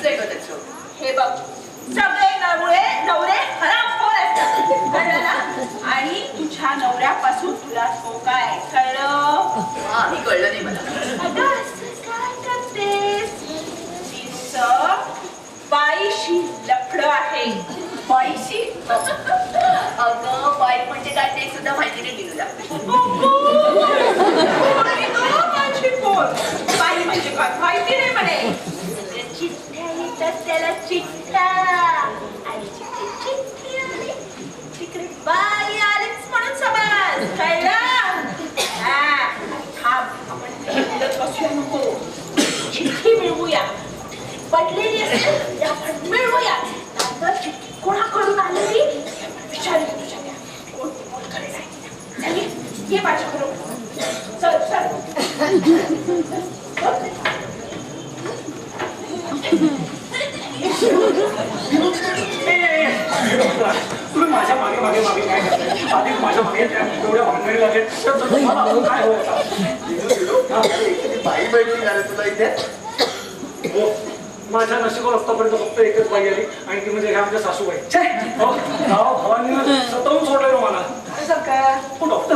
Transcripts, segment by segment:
नसते ग त्याचं. हे बघ, सगळे नवरे हरामखोर असतात, कळलं ना? आणि तुझ्या नवऱ्यापासून तुला धोका आहे, कळलं? हा, हे कळलं नाही मला. अगं असं काय करतेस? तिचं बाईशी लफडं आहे. बाईशी? अगं बाई म्हणजे काय ते सुद्धा माहिती नाही तुला. माझी पोर, बाई म्हणजे काय माहिती नाही म्हणे. चिठ्ठ्या येतात त्याला चिठ्ठ्या, आणि जिथे चिठ्ठी आली तिकडे बाई आलीच म्हणून समज, कळलं? थांब, आपण बोलत बसूया नको. चिठ्ठी मिळवूया, पडलेली असेल ते आपण मिळवूया. नंतर चिठ्ठी कोणाकडून आलेली विचारू तुझ्या त्या कोण करेल आहे. ये माझ्याकडून, चल चल. तुम्ही माझ्या मागे मागे मागे काय करताय? आधी माझ्या मागे एवढ्या भांडणी लागेल तर तुम्हाला अजून काय होतं? बाई बैठली झाली तुला इथे. हो, माझ्या नशिबात आतापर्यंत फक्त एकच बाई आली आणि ती म्हणजे ह्या आमच्या सासूबाई. गाव भावांनी सतवून सोडलं मला. काय सांगता? हो डॉक्टर,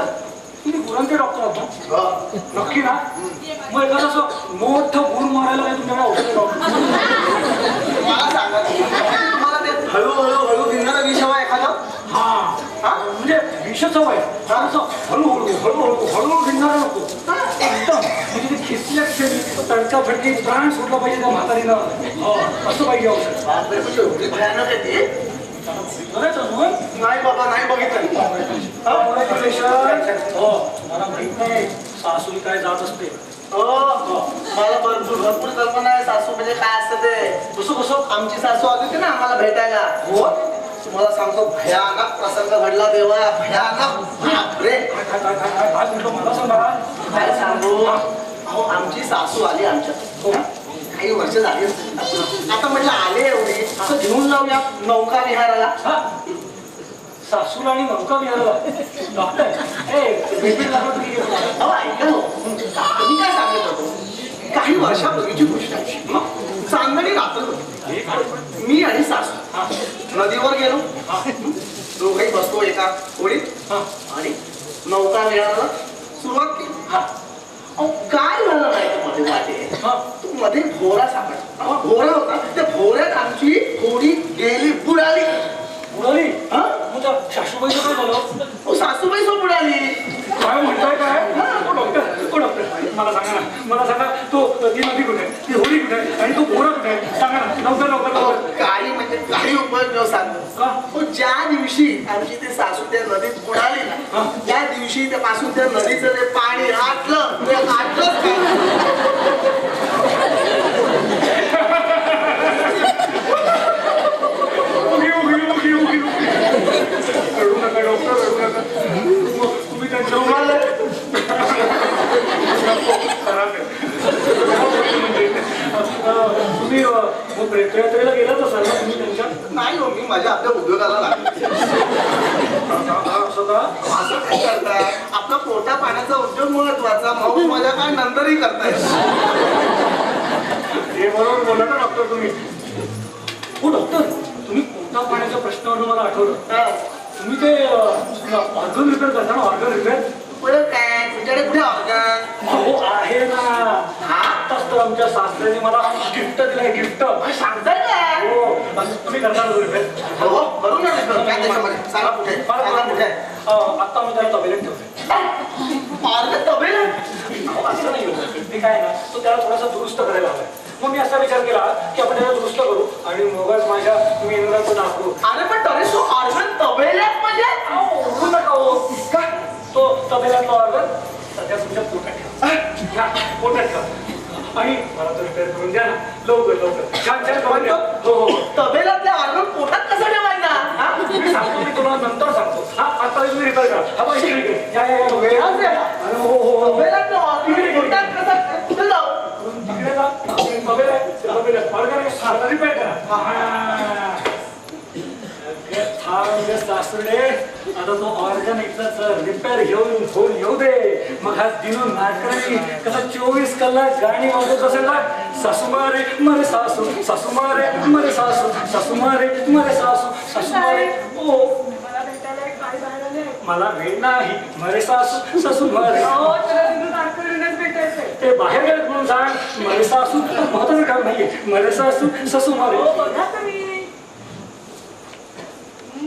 तुम्ही गुरांचे डॉक्टर आहात ना? नक्की ना? मग एखादं असं मोठं गुर मारायला काय तुमच्याकडे औषध डॉक्टर? मला सांगा तुम्हाला ते हळूहळू भिन्नारा विष हवा एखादा. हा, म्हणजे विषच हवंय. असं हळूहळू भिन्नारा नको. एकदम म्हणजे ते खिचल्या क्षणी तडका फटके प्राण सोडला पाहिजे त्या म्हातारीनं. असं पाहिजे औषध. बापरे, म्हणजे एवढी भयानक आहे ती. नाही बाबा, नाही बघितलं. हो, मला माहित नाही सासून काय जात असते. मला भरपूर कल्पना आहे सासू म्हणजे काय असतं ते. कसं आमची सासू आली होती ना आम्हाला भेटायला. हो, तुम्हाला सांगतो भयानक प्रसंग घडला तेव्हा. भयानक. बापरे, काय म्हटलं मला सांगा. काय सांगू. अहो, आमची सासू आली आमच्या काही वर्ष झाली. आता म्हटलं आले एवढी असं घेऊन जाऊया नौका विहाराला. सासूला आणि नौका विहाराला. डॉक्टर भेटून लागलं तुम्ही. अहो ऐका हो, मी काय सांगत होतो, काही वर्षापूर्वीची गोष्ट आहे. चांदणी रात्र होती. मी आणि सासू नदीवर गेलो. दोघही बसतो एका होडीत आणि नौका विहाराला सुरुवात केली. अहो काय झालं नाही मध्ये वाटे मध्ये भोरा सापडला. भोरा होता, त्या भोऱ्यात आमची होडी गेली, बुडाली. बुडाली? तुझ्या सासूबाईचं काय झालं? सासूबाई सो बुडाली. काय म्हणताय काय? डॉक्टर मला सांगा तो ती नदी कुठे आहे, ती होडी कुठे आहे आणि तो भोरा कुठे आहे? सांगा ना लवकर. काही म्हणजे काही उपयोग सांगतो. ज्या दिवशी आमची ते सासू त्या नदीत बुडाली ना, त्या दिवशी त्यापासून त्या नदीचं ते पाणी आटलं. ते आटलंच रडू नका डॉक्टर, रडू नका. तुम्ही त्यांच्या तुम्ही प्रेतयात्रेला गेलाच असाल ना तुम्ही त्यांच्या? नाही हो, मी माझ्या आपल्या उद्योगाला लागलो. असं काय करताय? आपला पोटा पाण्याचा उद्योग महत्वाचा, मौज मजा काय नंतरही करताय. हे बरोबर बोला ना डॉक्टर तुम्ही. हो डॉक्टर, तुम्ही पोटा पाण्याच्या प्रश्नावरून मला आठवलं. तुम्ही ते ऑर्गन रिपेअर करता ना? ऑर्गन रिपेअर पुढे काय तुमच्याकडे कुठे ऑर्गन? हो आहे ना. आताच तर आमच्या सासऱ्याने मला गिफ्ट दिलंय. गिफ्ट सांगताय का? हो, तुम्ही करणार रिपेअर? हो, करू ना रिपेअर. काय त्याच्यामध्ये सांगा कुठे? सांगा कुठे? आता मी त्याला तबेल्यात ठेवतोय. ऑर्गन तबेला? असं नाही होत. ते काय ना, तो त्याला थोडासा दुरुस्त करायला हवाय. मग मी असा विचार केला की आपण त्याला दुरुस्त करू आणि मगच माझ्या मेंदूला दाखवू. अरे पण तरी तो ऑर्गन तबेल्यात म्हणजे? ओळखू नका हो. का तो तबेल्यातला ऑर्गन सध्या तुमच्या पोटात ठेवा. पोटात ठेवा आणि मला तो रिपेअर करून द्या ना लवकर. छान करून द्या. हो. तबेल्यातल्या ऑर्गन पोटात कसं ठेवायचा? मी सांगतो, मी तुला नंतर सांगतो. आता तुम्ही रिपेअर करा. हो. तबेल्यातलं ऑर्गन पोटात कसं? कुठे जाऊ? रिपेअर करा. सासरे आता तो ऑर्गन एकदाच रिपेअर घेऊन येऊ दे, मग हा दिनू नाटकरी कसा 24 कलाक गाणी वाजत असेल ना, सासू मारे मरे सासू, सासू मारे मरे सासू, सासू मारे मरे सासू, सासू मारे. ओ मला भेटायला एक बाई बाहेर आली आहे. मला वेळ नाही मरे सासू, सासू मारे. हो, तुला दिनू नाटकरीनेच भेटायचंय. ते बाहेर गेलेत म्हणून सांग. मरे सासू महत्वाचं काम नाहीये. मरे सासू, सासू मारे. हो, बघा तुम्ही.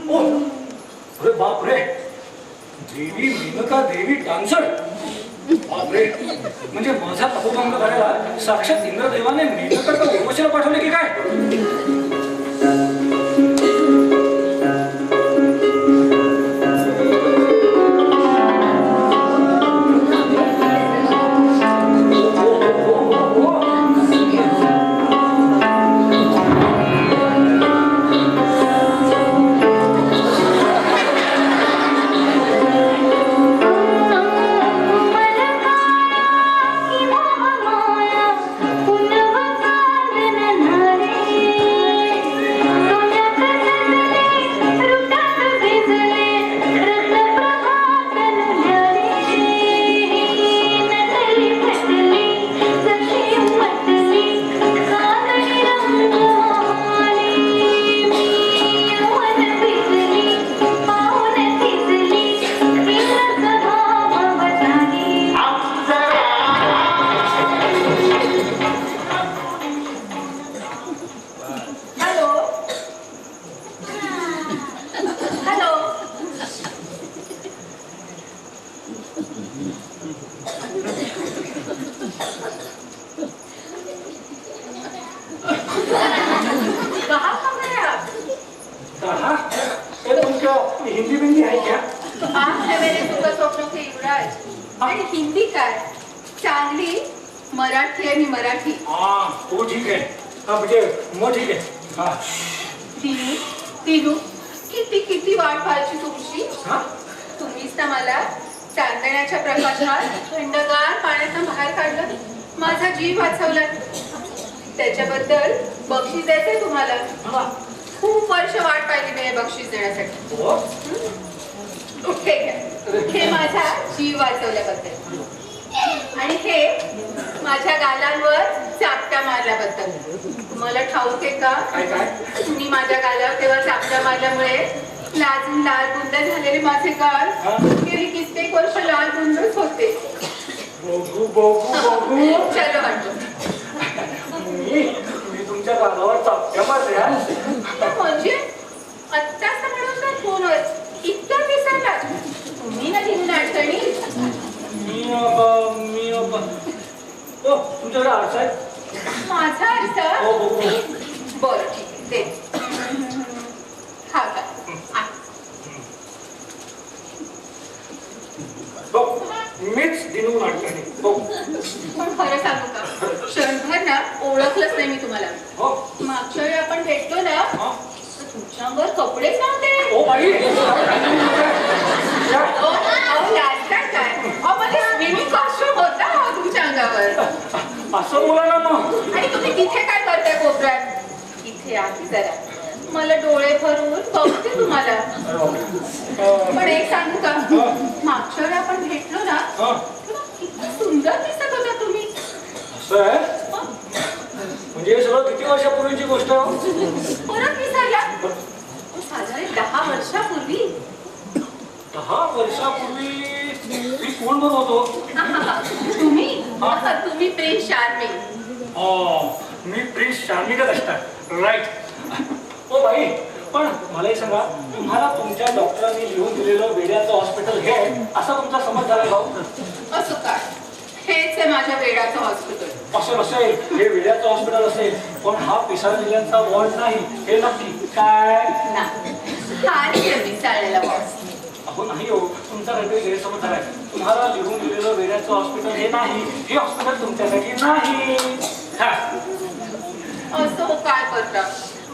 ओ अरे बापरे, देवी मेनका देवी डान्सर. बापरे, म्हणजे माझा तपोभंग करायला साक्षात इंद्रदेवाने मेनका उर्वशीला पाठवले की काय? हिंदी बिंदी आहे क्या? आणि हिंदी काय, चांगली मराठी आणि मराठी. तो ठीक आहे. म्हणजे मग ठीक आहे. दिनू दिनू, किती किती वाट पाहायची तुमची. तुम्हीच ना मला चांदण्याच्या प्रकाशात थंडगार पाण्यातून बाहेर काढलं, माझा जीव वाचवला. त्याच्याबद्दल बक्षीस द्यायचंय तुम्हाला. खूप वर्ष वाट पाहिली मी हे बक्षीस देण्यासाठी. हे माझा जीव वाचवल्याबद्दल, आणि हे माझ्या गालांवर चापट्या मारल्याबद्दल. तुम्हाला ठाऊक आहे का, तुम्ही माझ्या गालावर तेव्हा चापट्या मारल्यामुळे लाजून लाल बुंद झालेले माझे गाल गेली कित्येक वर्ष लाल बुंदच होते. चलो वाटतो मी तुमच्या गालावर चापट्या मारल्या म्हणजे आत्ताच म्हणून तर फोनवर इतकं विसरला तुम्ही ना दिनू नाटकणी. तुमच्याकडे आरसा आहे? माझा अर्थ बरं ठीक आहे, हा का. मीच दिनू नाटकणी. पण खरं सांगू का, क्षणभर ना ओळखलंच नाही मी तुम्हाला. मागच्या वेळी आपण भेटलो ना, तुमच्यावर कपडेच नव्हते. ओ बाई, लाजताय काय? मध्ये स्विमिंग कॉस्ट्यूम होता तुमच्या अंगावर. असं बोला ना मग. आणि तुम्ही तिथे काय करताय कोपऱ्यात? इथे आधी जरा मला डोळे भरून बघते तुम्हाला. पण एक सांगू का, मागच्या वेळी आपण भेटलो ना, किती सुंदर दिसत होता तुम्ही. असं आहे? म्हणजे हे सगळं किती वर्षापूर्वीची गोष्ट आहे? परत विसरला? साधारण 10 वर्षापूर्वी. 10 वर्षापूर्वी मी कोण बनवतो? तुम्ही तुम्ही प्रिन्स शार्मिंग. मी प्रिन्स शार्मिंगच असतात. राईट. ओ बाई, पण मला एक सांगा, तुम्हाला तुमच्या डॉक्टरांनी लिहून दिलेलं वेड्याचं हॉस्पिटल हे असा तुमचा समज झाला भाऊ? असं काय, हेच आहे माझ्या वेड्याचं हॉस्पिटल. असं नसेल, हे वेड्याचं हॉस्पिटल असेल, पण हा पिसाळ जिल्ह्यांचा वॉर्ड नाही, हे नक्की काय? हा पिसाळलेला वॉर्ड. अहो नाही हो, तुमचा काहीतरी गैरसमज झालाय. तुम्हाला लिहून दिलेलं वेड्याचं हॉस्पिटल हे नाही, हे हॉस्पिटल तुमच्यासाठी नाही. असं काय करता,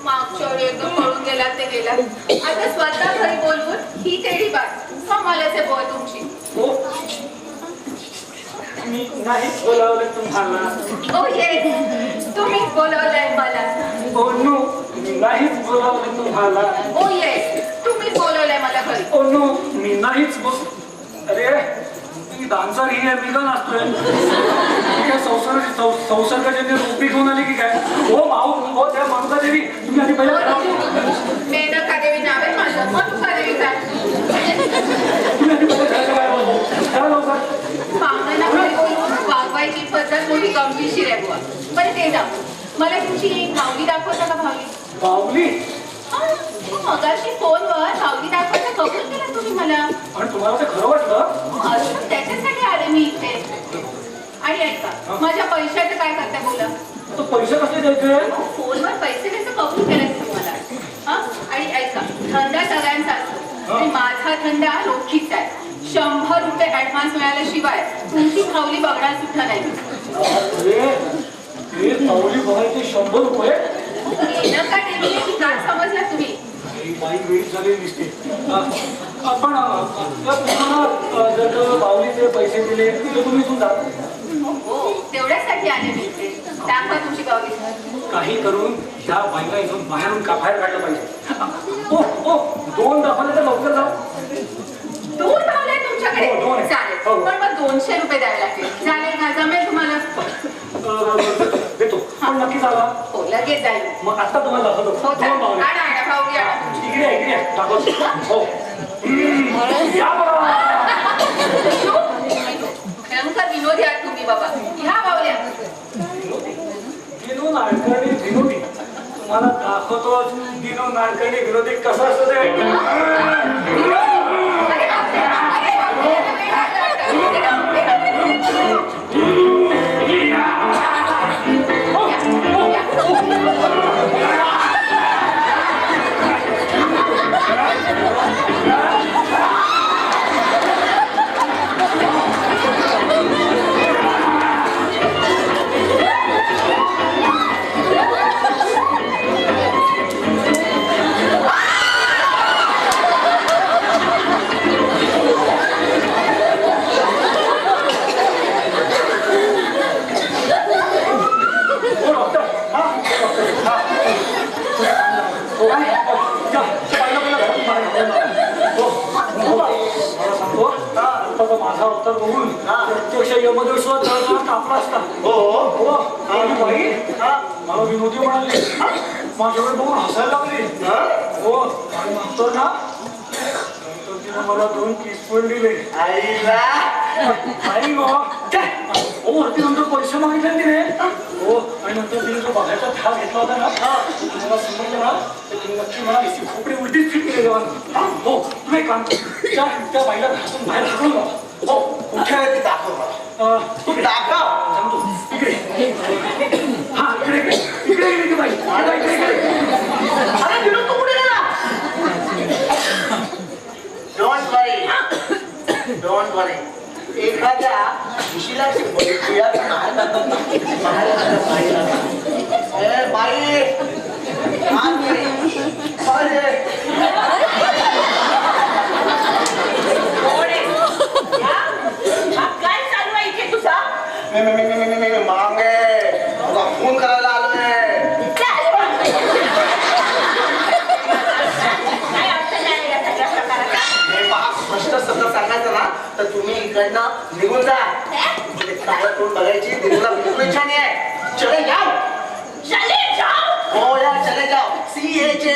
मागच्या वेळी एकदम पळून गेला ते गेला, आता स्वतः घरी बोलवून ही तेडी बात कमालाचे बोल तुमची. हो, मी नाहीच बोलावलं तुम्हाला. ओ येस, तुम्हीच बोलवलंय मला. ओ नो, मी नाहीच बोलावलं तुम्हाला. ओ येस, तुम्हीच बोलवलंय मला घरी. ओ नो, मी नाहीच बोल. अरे, तुम्ही डान्सर ही आहे, मी का नाचतोय? ती काय संसर्गजन्य रूपी घेऊन आली की काय? हो भाऊ, हो त्या मानुका देवी, तुम्ही आधी पहिला मेनका देवी नाव आहे माझं, मनुका देवी काय? तुम्ही आधी पहिला घराच्या बाहेर बसा. चला लवकर. पाहुण्यांना वागवायची पद्धत मोठी गमतीशीर आहे बुवा. बरं ते जाऊ, मला तुमची भावली दाखवता का भावली? बाहुली? मगाशी फोनवर भावली दाखवायचं कबूल केलं तुम्ही मला. आणि तुम्हाला ते खरं वाटलं? अजून त्याच्यासाठी आले मी इथे. आणि ऐका, माझ्या पैशाचं काय करताय बोला? तो पैसे कसे द्यायचे? फोनवर पैसे द्यायचं कबूल केलं तुम्ही मला. हा, आणि ऐका, धंदा सगळ्यांचा असतो आणि माझा धंदा रोखीचा आहे. 100 रुपये ऍडव्हान्स मिळाल्याशिवाय तुमची भावली बघणार सुद्धा नाही. हे बाहुली बघायचे 100 रुपये? येणं का देवी की काय समजला तुम्ही? बाई वेळीच झालेली दिसते. आपण त्या पुस्तकाला जर बाहुलीचे पैसे दिले तर तुम्ही इथून जाल? हो, तेवढ्यासाठी आले मी इथे. दाखवा तुमची बावली. काही करून त्या बाईला इथून बाहेरून बाहेर काढलं पाहिजे. ओ 2 दाखवले तर लवकर जाऊ. 2 भावल्या तुमच्याकडे? हो, 2 आहे. चालेल, हो. पण मग 200 रुपये द्यावे लागतील. चालेल का? जमेल तुम्हाला? देतो, पण नक्की झाला. हो, लगेच जाईल. मग आता तुम्हाला दाखवतो. हो, 2 चालेल. बाहुल्या. आणा भावली आणा तुमची. इकडे आहे, दाखवतो. हो. या बघा. भयंकर विनोदी आहात तुम्ही बाबा. ह्या बावल्या. दिनू नाडकर्णी विनोदी. तुम्हाला दाखवतोच दिनू नाडकर्णी विनोदी कसं असतं ते. अरे बापरे, अरे माझा उत्तर बघून प्रत्यक्ष यमदेश्वर कापला असता. बाई मला विनोदी म्हणाली, माझ्याकडे बघून हसायला लागली. हो, आणि नंतर ना तिने मला 2 किस पण दिले. आई मग हो, वरती नंतर पैसे मागितले तिने. हो, आणि नंतर तिने जो बघायचा ठाव घेतला होता ना, मला समजलं ना, तर तिने नक्की मला इसी खोपडी उलटीच फिट केले जेवण. हो, तुम्ही एक काम करा, त्या बाईला घासून बाहेर हाकलून लावा. हो, कुठे आहे ती दाखव मला. तू दाखव. सांगतो. इकडे हा, इकडे इकडे इकडे इकडे ती बाई. इकडे इकडे. अरे विनोद तू कुठे गेला? डोंट वरी. एखाद्या विशीला बघूया बाई. काय चालू आहे इथे तुझा? मांगे तुला फोन करायला आलोय. काय अर्थ नाही या सगळ्या प्रकाराचा? हे पहा, स्पष्ट शब्द सांगायचं ना तर तुम्ही इकडनं निघून जा. काय करून बघायची दिल्लीला बिलकुल इच्छा नाही आहे. चले जाओ. चले जाओ. हो यार, चले जाओ. CHE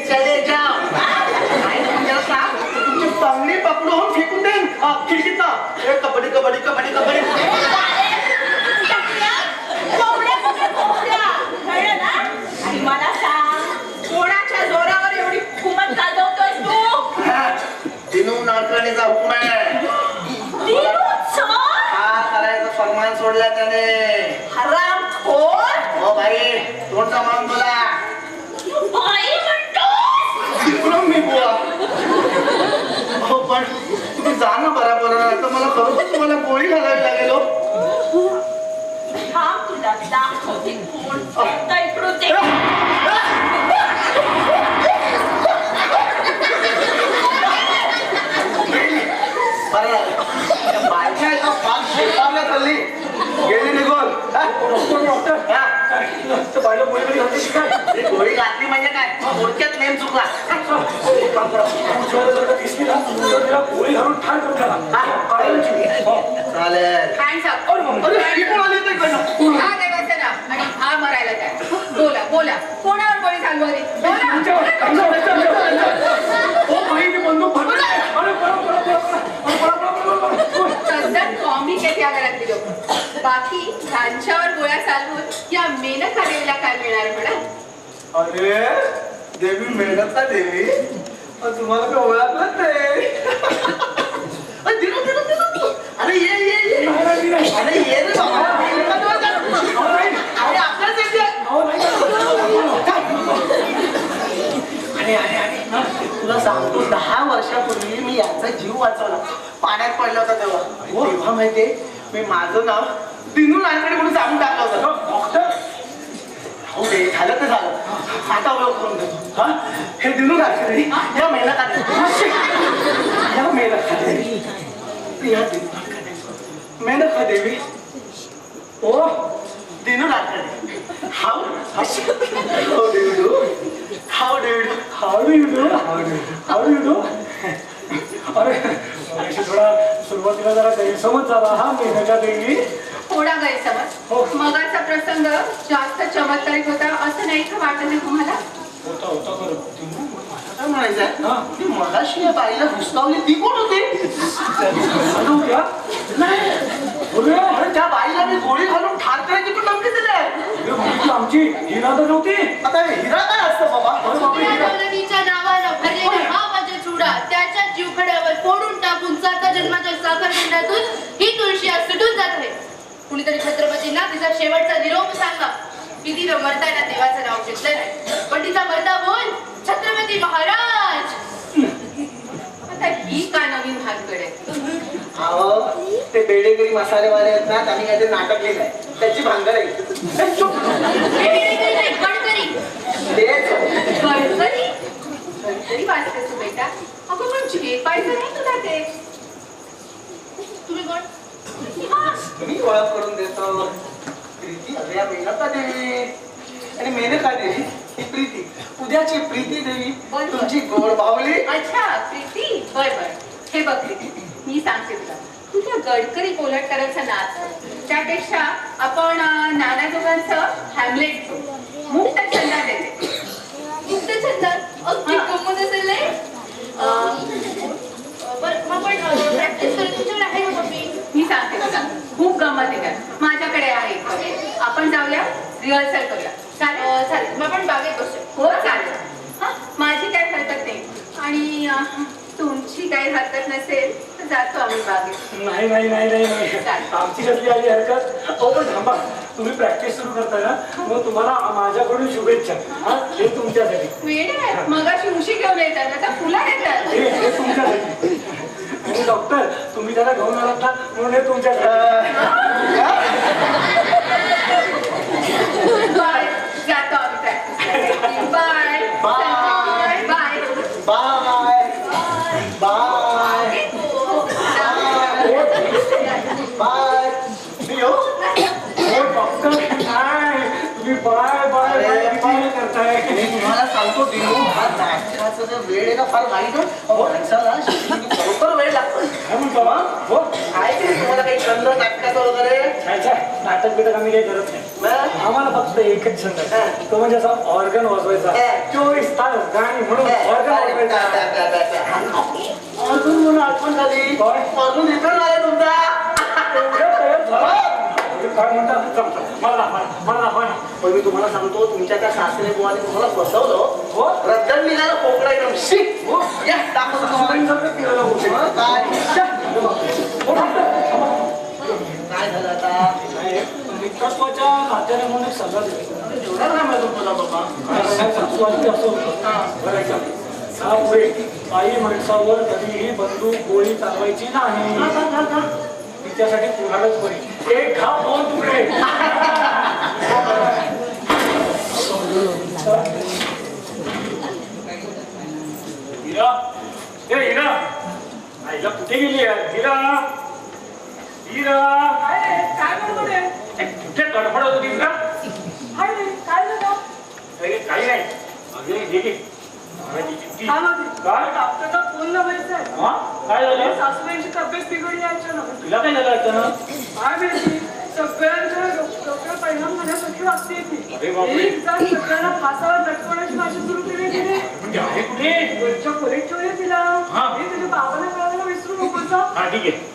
चले जाओ. नाही तुमच्या सांग, तुमची बांगडी पकडून फेकून देईन खिडकीत ना. कबड्डी कबड्डी कबड्डी कबड्डी. आणि मला सांग, कोणाच्या जोरावर एवढी हुकूमत गाजवतोयस तू? दिनू नाडकर्णीचा हुकूम आहे. हा करायचा फरमान सोडला त्याने. हरामखोर. हो भाई, तोंड सांभाळून बोला. बाई म्हणतोस? विक्रम मी बुवा. हो पण तुम्ही जा ना बरोबर, तर मला खरोखर तुम्हाला गोळी घालावी लागेल. थांब, तुला दाखवते कोण. आता इकडून ते. बायका एका फार शेतावल्या चालली गेली निघून. डॉक्टर तर बाईला गोळी घातली काय अरे, गोळी घातली म्हणजे काय थोडक्यात नेम चुकला एक काम करा तुमच्या जर का दिसली ना तर तिला गोळी घालून ठार करून टाका. हो. चालेल हँड्स अप. अरे ही कोण आली ते कळलं. हा देवाचं नाव आणि हा मरायला काय. बोला बोला कोणावर गोळी चालवली बोला. हो बाई मी बंदूक फाडली. अरे तद्दन कॉमिक आहेत या घरातली लोक. बाकी ह्यांच्यावर गोळ्या चालवून या मेनका देवीला काय मिळणार म्हणा. अरे देवी मेहनत ना देवी तुम्हाला काय ओळखलंच नाही. अरे, दिनू, दिनू, दिनू. अरे ये ये ये अरे ये रे बाबा. अरे आपल्याच येते. तुला सांगतो 10 वर्षापूर्वी मी याचा जीव वाचवला पाण्यात पडला होता तेव्हा माहितीये मी माझं नाव दिनू नानकडे म्हणून सांगून टाकलं होतं. डॉक्टर हो ते झालं तर झालं आता ओळख करून देतो. हा हे दिनू नानकडे या मेहनत या मेहनत मेहनत देवी ओ दिनू नानकडे हाऊ हाऊ देवी हाऊ देवी How do you do? How do you do? अरे अशी थोडा सुरुवातीला जरा गैरसमज झाला हा मेनका देवी. थोडा गैरसमज. मगाचा प्रसंग जास्त चमत्कारिक होता असं नाही का वाटत नाही तुम्हाला. होता होता खरं. काय म्हणायचंय हा. ती मगाशी या बाईला हुसकावली ती कोण होती. अरे त्या बाईला मी गोळी घालून ठार करायची पण धमकी दिली. आमची हिरा तर नव्हती. आता हिरा काय असतं बाबा. दौलतीच्या नावानं भरलेला हा माझा चुडा त्याच्या जीवखड्यावर फोडून टाकून 7 जन्माच्या साखरखंडातून ही तुळशी आज सुटून जात आहे. कुणीतरी छत्रपतींना तिचा शेवटचा निरोप सांगा की तिनं मरताना देवाचं नाव घेतलं नाही पण तिचा मरता बोल छत्रपती महाराज. आता ही का नवीन भानगड आहे. अहो ते बेडेगिरी मसालेवाले आहेत ना त्यांनी काहीतरी नाटक लिहिलंय त्याची भांगड आहे. हे वेगळी नाही, गडकरी. तेच गडकरी गडकरी वाचतेस तू बेटा. अगं पण जे पाहिजे नाही तुला ते. तुम्ही कोण. मी ओळख करून देतो. प्रीती अरे या मेनका देवी आणि मेनका देवी ही प्रीती उद्याची प्रीती देवी बरं. तुमची गोड बावली. अच्छा प्रीती बर बर. हे बघ प्रीती मी सांगते तुला तुझ्या गडकरी कोल्हटकरांचा नाच त्यापेक्षा आपण नाना दोघांचं हॅमलेट मुक्त छंदात देते. मुक्त छंद अगदी गंमत असेल नाही. बरं मग पण प्रॅक्टिस करून तुमच्याकडे आहे का मम्मी. मी सांगते तुला खूप गंमत आहे त्यात. माझ्याकडे आहे आपण जाऊया रिहर्सल करूया. चालेल चालेल मग आपण बागेत बसूया. हो चालेल. हा माझी काही हरकत नाही आणि तुमची काही हरकत नसेल तर जातो आम्ही बागेत. नाही नाही नाही नाही नाही आमची कसली आली हरकत. अहो पण थांबा तुम्ही प्रॅक्टिस सुरू करताय ना मग तुम्हाला माझ्याकडून शुभेच्छा. हा हे तुमच्यासाठी. वेळ आहे मगाशी उशी घेऊन येतात आता फुला येतात. हे तुमच्यासाठी. आणि डॉक्टर तुम्ही त्याला घेऊन आलात ना म्हणून हे तुमच्यासाठी. बाय जातो आम्ही practice. Bye bye. Bye bye bye bye मी येऊ. हो डॉक्टर काय तुम्ही बाय बाय बाय बाय करताय. मी तुम्हाला सांगतो दिनू हा नाटकाचा जो वेळ आहे ना फार वाईट माणसाला बरोबर वेळ लागतो. काय म्हणतो हा? हो काय ते तुम्हाला काही छंद नाटकाचा वगैरे. अच्छा नाटक बिटक आम्ही काही करत नाही. आम्हाला फक्त एकच छंद आहे. तो म्हणजे असा ऑर्गन वाजवायचा. 24 तास गाणी म्हणून ऑर्गन वाजवायचा. अजून म्हणून आठवण झाली अजून रिटर्न आला तुमचा. काय म्हणतात मला दाखवा ना. पण मी तुम्हाला सांगतो तुमच्या त्या सासरे बुवाने तुम्हाला बसवलं हो रद्दल निघाला कोकणा एकदम शिक. या दाखवतो तुम्हाला काय काय झालं आता. विकासवाच्या नात्याने म्हणून एक सल्ला दिली. एवढा काय माहिती तुला बाबा. असं होतं यापुढे काही माणसावर कधीही बंदूक गोळी चालवायची नाही. तिच्यासाठी पुराणच बरी एक घाव 2 तुकडे. हिरा हे हिरा आईला कुठे गेली हिरा. हिरा काय बरोबर आहे. कुठे गडबड होती का. काय रे काय झालं अरे काही नाही अरे हे घे. महाराजची चिठ्ठी. काय होती काय? डॉक्टरचा फोन लावायचा आहे हा? काय झालं सासूबाईंची तब्येत बिघडली अचानक तुला काय झालं अचानक? काय माहिती सगळ्यांच्या डोक्यावर परिणाम होण्यासारखी वागते ती अरे बापरे. एक जण सगळ्यांना फासावर लटकवण्याची भाषा सुरू केली तिने म्हणजे आहे कुठे? वरच्या खोलीत ठेवले तिला हा. हे तुझ्या बाबाला कळायला विसरू नकोस हं. हा ठीक आहे.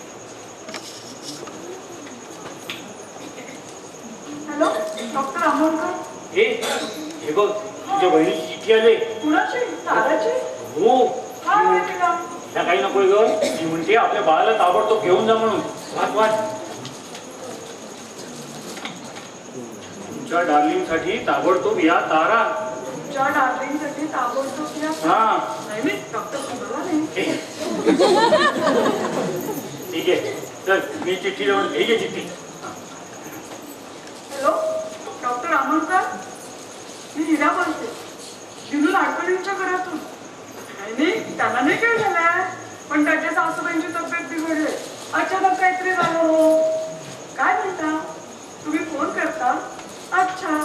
हॅलो डॉक्टर आमोणकर हे बघ तुझ्या बहिणीची चिठ्ठी आली. कुणाची ताराची हो. काय माहिती का त्या काही नको ग. ती म्हणते आपल्या बाळाला ताबडतोब घेऊन जा म्हणून. वाच वाच. तुमच्या डार्लिंग साठी ताबडतोब या तारा. तुमच्या डार्लिंगसाठी ताबडतोब या हा नाही मी डॉक्टर तुम्हाला नाही ठीक आहे. चल मी चिठ्ठी लावून हे घे चिठ्ठी. हॅलो डॉक्टर आमोणकर मी हिरा बोलते दिनू लाडकणींच्या घरातून नाही त्याला नाही काय झालंय पण त्याच्या सासूबाईंची तब्येत बिघडली अचानक काहीतरी झालं हो काय म्हणता तुम्ही फोन करता अच्छा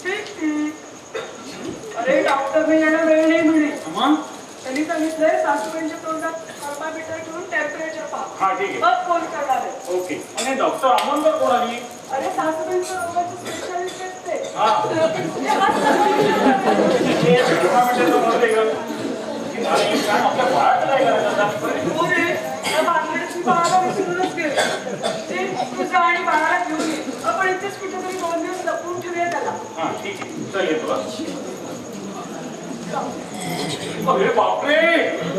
ठीक ठीक अरे डॉक्टरने यायला वेळ नाही म्हणे मग त्यांनी सांगितलंय सासूबाईंच्या तोंडात थर्मामीटर ठेवून टेम्परेचर पहा हा ठीक आहे. मग फोन करणार आहे ओके. आणि डॉक्टर आमोणकर कोण आली? अरे सासूबाईंच्या रोगाचे स्पेशालिस्ट असते हा आपल्या बाळाचं काय करायचं आता? हो रे, त्या बांगड्याची बाळाला विसरूनच गेले. ते तुझं आणि बाळाला घेऊन ये. आपण इथेच कुठेतरी 2 दिवस लपवून ठेवूया त्याला. हा ठीक आहे. चल येतो. अरे बापरे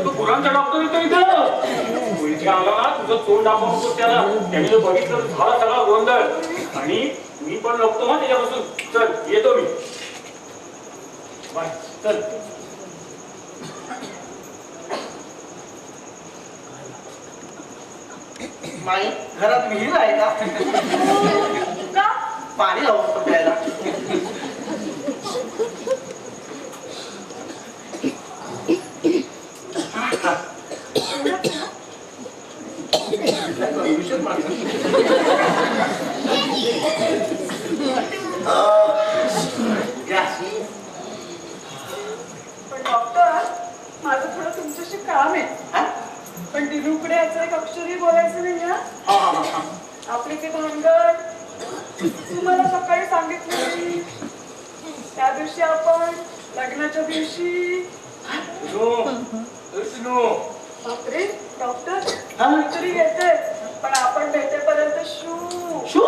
तो गुरांचा डॉक्टर येतो इथं. मुलगा आला ना तुझं तोंड दाखवू नको त्याला. त्याने जर बघितलं झाला सगळा गोंधळ. आणि मी पण लपतो हा त्याच्यापासून. चल येतो मी. बाय. चल. माई घरात विहीर आहे का का? पाणी लावून प्यायला पण डॉक्टर माझं थोडं तुमच्याशी काम आहे पण दिनूकडे याचं एक अक्षरही बोलायचं नाही हा आपली ते भानगड तुम्हाला सकाळी सांगितलं मी त्या दिवशी आपण लग्नाच्या दिवशी बापरे डॉक्टर तरी येते पण आपण भेटेपर्यंत शू